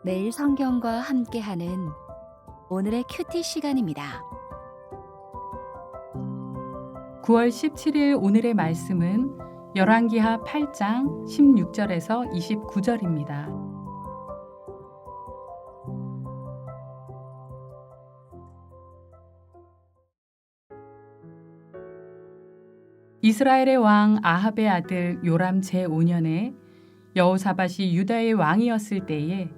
매일 성경과 함께하는 오늘의 큐티 시간입니다. 9월 17일 오늘의 말씀은 열왕기하 8장 16절에서 29절입니다. 이스라엘의 왕 아합의 아들 요람 제5년에 여호사밧이 유다의 왕이었을 때에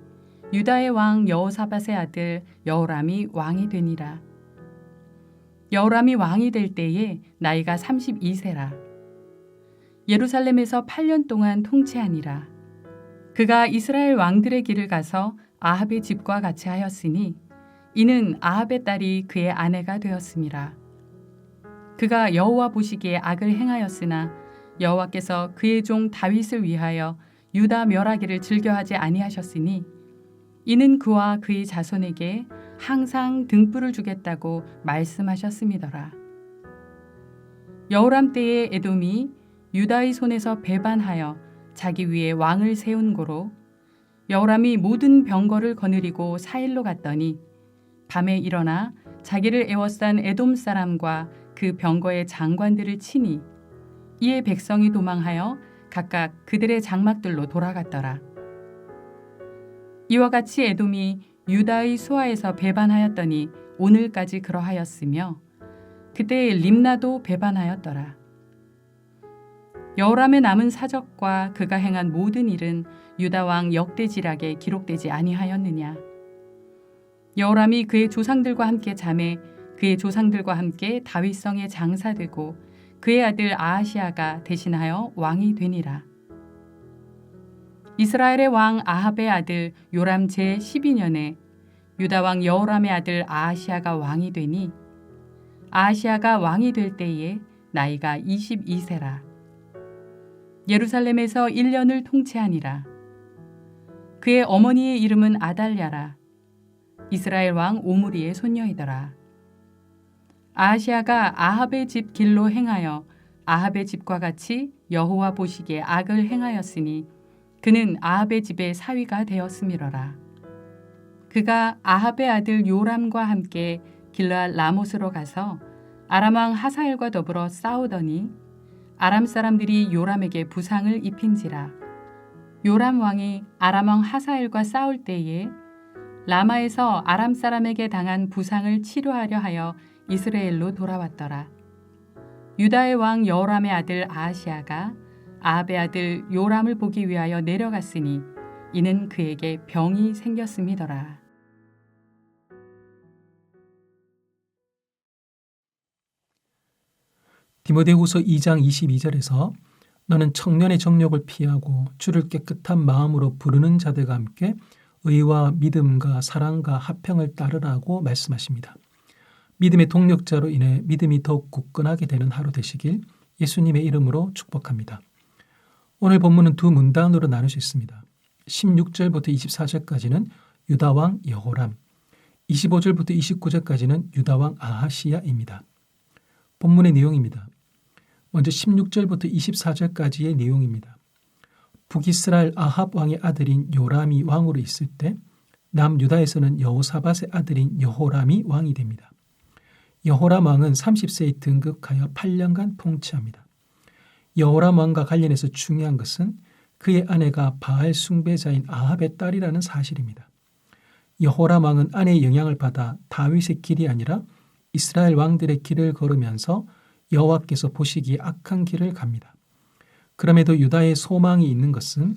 유다의 왕 여호사밧의 아들 여호람이 왕이 되니라. 여호람이 왕이 될 때에 나이가 32세라. 예루살렘에서 8년 동안 통치하니라. 그가 이스라엘 왕들의 길을 가서 아합의 집과 같이 하였으니 이는 아합의 딸이 그의 아내가 되었음이라. 그가 여호와 보시기에 악을 행하였으나 여호와께서 그의 종 다윗을 위하여 유다 멸하기를 즐겨하지 아니하셨으니 이는 그와 그의 자손에게 항상 등불을 주겠다고 말씀하셨음이더라. 여호람 때에 에돔이 유다의 손에서 배반하여 자기 위에 왕을 세운 고로 여호람이 모든 병거를 거느리고 사일로 갔더니 밤에 일어나 자기를 애워싼 에돔 사람과 그 병거의 장관들을 치니 이에 백성이 도망하여 각각 그들의 장막들로 돌아갔더라. 이와 같이 에돔이 유다의 수하에서 배반하였더니 오늘까지 그러하였으며 그때 림나도 배반하였더라. 여호람의 남은 사적과 그가 행한 모든 일은 유다 왕 역대지락에 기록되지 아니하였느냐. 여호람이 그의 조상들과 함께 잠에 그의 조상들과 함께 다윗성에 장사되고 그의 아들 아하시아가 대신하여 왕이 되니라. 이스라엘의 왕 아합의 아들 요람 제12년에 유다 왕 여호람의 아들 아하시아가 왕이 되니 아하시아가 왕이 될 때에 나이가 22세라. 예루살렘에서 1년을 통치하니라. 그의 어머니의 이름은 아달랴라. 이스라엘 왕 오므리의 손녀이더라. 아하시아가 아합의 집 길로 행하여 아합의 집과 같이 여호와 보시기에 악을 행하였으니 그는 아합의 집의 사위가 되었음이러라. 그가 아합의 아들 요람과 함께 길르앗 라못으로 가서 아람 왕 하사엘과 더불어 싸우더니 아람 사람들이 요람에게 부상을 입힌지라. 요람 왕이 아람 왕 하사엘과 싸울 때에 라마에서 아람 사람에게 당한 부상을 치료하려 하여 이스라엘로 돌아왔더라. 유다의 왕 여호람의 아들 아하시아가 아합의 아들 요람을 보기 위하여 내려갔으니 이는 그에게 병이 생겼음이더라. 디모데후서 2장 22절에서 너는 청년의 정욕을 피하고 주를 깨끗한 마음으로 부르는 자들과 함께 의와 믿음과 사랑과 화평을 따르라고 말씀하십니다. 믿음의 동력자로 인해 믿음이 더욱 굳건하게 되는 하루 되시길 예수님의 이름으로 축복합니다. 오늘 본문은 두 문단으로 나눌 수 있습니다. 16절부터 24절까지는 유다왕 여호람, 25절부터 29절까지는 유다왕 아하시야입니다. 본문의 내용입니다. 먼저 16절부터 24절까지의 내용입니다. 북이스라엘 아합 왕의 아들인 요람이 왕으로 있을 때 남유다에서는 여호사밧의 아들인 여호람이 왕이 됩니다. 여호람 왕은 30세에 등극하여 8년간 통치합니다. 여호람 왕과 관련해서 중요한 것은 그의 아내가 바알 숭배자인 아합의 딸이라는 사실입니다. 여호람 왕은 아내의 영향을 받아 다윗의 길이 아니라 이스라엘 왕들의 길을 걸으면서 여호와께서 보시기에 악한 길을 갑니다. 그럼에도 유다의 소망이 있는 것은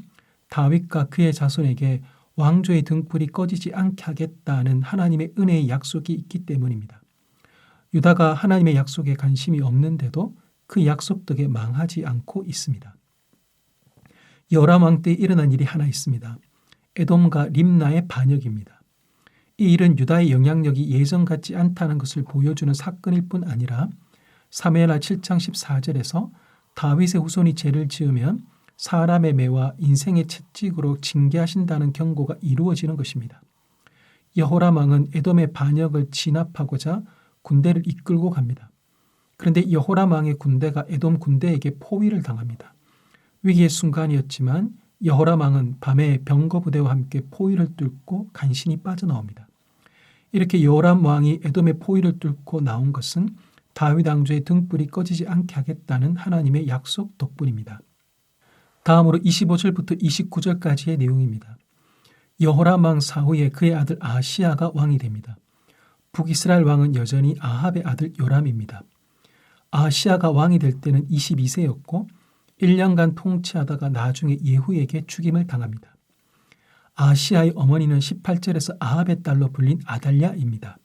다윗과 그의 자손에게 왕조의 등불이 꺼지지 않게 하겠다는 하나님의 은혜의 약속이 있기 때문입니다. 유다가 하나님의 약속에 관심이 없는데도 그 약속 덕에 망하지 않고 있습니다. 여호람 왕 때 일어난 일이 하나 있습니다. 에돔과 림나의 반역입니다. 이 일은 유다의 영향력이 예전 같지 않다는 것을 보여주는 사건일 뿐 아니라 사무엘하 7장 14절에서 다윗의 후손이 죄를 지으면 사람의 매와 인생의 채찍으로 징계하신다는 경고가 이루어지는 것입니다. 여호람 왕은 에돔의 반역을 진압하고자 군대를 이끌고 갑니다. 그런데 여호람 왕의 군대가 에돔 군대에게 포위를 당합니다. 위기의 순간이었지만 여호람 왕은 밤에 병거 부대와 함께 포위를 뚫고 간신히 빠져나옵니다. 이렇게 여호람 왕이 에돔의 포위를 뚫고 나온 것은 다윗 왕조의 등불이 꺼지지 않게 하겠다는 하나님의 약속 덕분입니다. 다음으로 25절부터 29절까지의 내용입니다. 여호람 왕 사후에 그의 아들 아하시야가 왕이 됩니다. 북이스라엘 왕은 여전히 아합의 아들 요람입니다. 아하시야가 왕이 될 때는 22세였고 1년간 통치하다가 나중에 예후에게 죽임을 당합니다. 아하시야의 어머니는 18절에서 아합의 딸로 불린 아달랴입니다.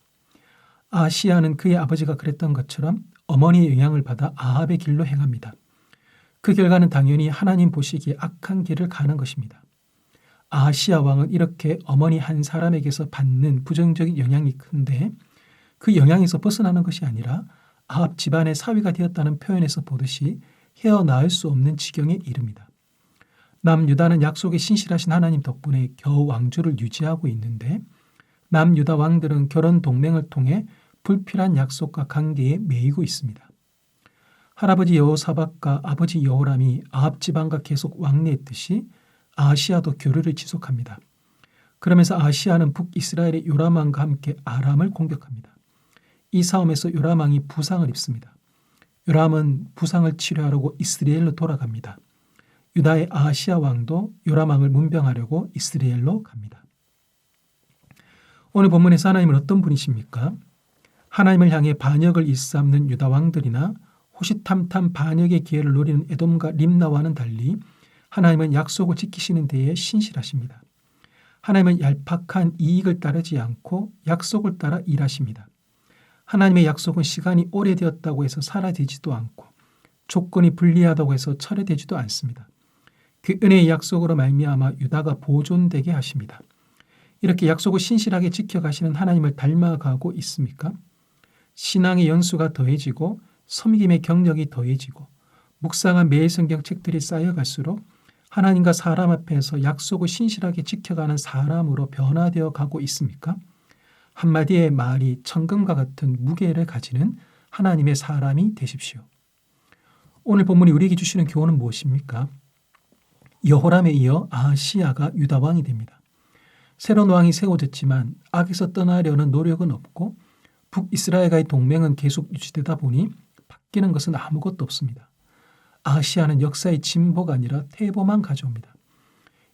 아하시야는 그의 아버지가 그랬던 것처럼 어머니의 영향을 받아 아합의 길로 행합니다. 그 결과는 당연히 하나님 보시기에 악한 길을 가는 것입니다. 아하시야 왕은 이렇게 어머니 한 사람에게서 받는 부정적인 영향이 큰데 그 영향에서 벗어나는 것이 아니라 아합 집안의 사위가 되었다는 표현에서 보듯이 헤어나올 수 없는 지경에 이릅니다. 남유다는 약속에 신실하신 하나님 덕분에 겨우 왕조를 유지하고 있는데 남유다 왕들은 결혼 동맹을 통해 불필요한 약속과 관계에 매이고 있습니다. 할아버지 여호사밧과 아버지 여호람이 아합 집안과 계속 왕래했듯이 아하시야도 교류를 지속합니다. 그러면서 아하시야는 북이스라엘의 요람 왕과 함께 아람을 공격합니다. 이 싸움에서 요람 왕이 부상을 입습니다. 요람은 부상을 치료하려고 이스라엘로 돌아갑니다. 유다의 아하시야 왕도 요람 왕을 문병하려고 이스라엘로 갑니다. 오늘 본문에서 하나님은 어떤 분이십니까? 하나님을 향해 반역을 일삼는 유다 왕들이나 호시탐탐 반역의 기회를 노리는 에돔과 림나와는 달리 하나님은 약속을 지키시는 데에 신실하십니다. 하나님은 얄팍한 이익을 따르지 않고 약속을 따라 일하십니다. 하나님의 약속은 시간이 오래되었다고 해서 사라지지도 않고 조건이 불리하다고 해서 철회되지도 않습니다. 그 은혜의 약속으로 말미암아 유다가 보존되게 하십니다. 이렇게 약속을 신실하게 지켜가시는 하나님을 닮아가고 있습니까? 신앙의 연수가 더해지고 섬김의 경력이 더해지고 묵상한 매일 성경 책들이 쌓여갈수록 하나님과 사람 앞에서 약속을 신실하게 지켜가는 사람으로 변화되어 가고 있습니까? 한마디의 말이 천금과 같은 무게를 가지는 하나님의 사람이 되십시오. 오늘 본문이 우리에게 주시는 교훈은 무엇입니까? 여호람에 이어 아하시야가 유다 왕이 됩니다. 새로운 왕이 세워졌지만 악에서 떠나려는 노력은 없고 북이스라엘과의 동맹은 계속 유지되다 보니 바뀌는 것은 아무것도 없습니다. 아하시야는 역사의 진보가 아니라 퇴보만 가져옵니다.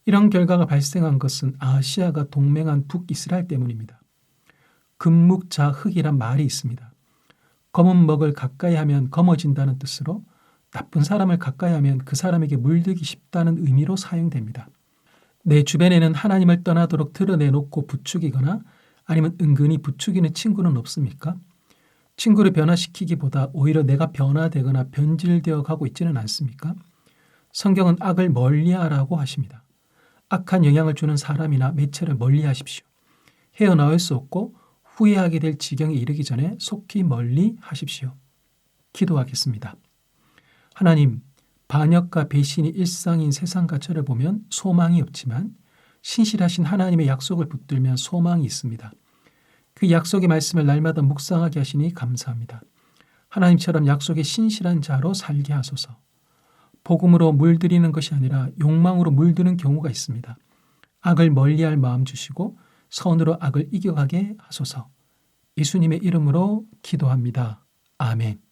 이런 결과가 발생한 것은 아하시야가 동맹한 북이스라엘 때문입니다. 금묵자흑이란 말이 있습니다. 검은 먹을 가까이 하면 검어진다는 뜻으로 나쁜 사람을 가까이 하면 그 사람에게 물들기 쉽다는 의미로 사용됩니다. 내 주변에는 하나님을 떠나도록 드러내놓고 부추기거나 아니면 은근히 부추기는 친구는 없습니까? 친구를 변화시키기보다 오히려 내가 변화되거나 변질되어 가고 있지는 않습니까? 성경은 악을 멀리하라고 하십니다. 악한 영향을 주는 사람이나 매체를 멀리하십시오. 헤어나올 수 없고 후회하게 될 지경에 이르기 전에 속히 멀리 하십시오. 기도하겠습니다. 하나님, 반역과 배신이 일상인 세상과 저를 보면 소망이 없지만 신실하신 하나님의 약속을 붙들면 소망이 있습니다. 그 약속의 말씀을 날마다 묵상하게 하시니 감사합니다. 하나님처럼 약속에 신실한 자로 살게 하소서. 복음으로 물들이는 것이 아니라 욕망으로 물드는 경우가 있습니다. 악을 멀리할 마음 주시고 선으로 악을 이겨가게 하소서. 예수님의 이름으로 기도합니다. 아멘.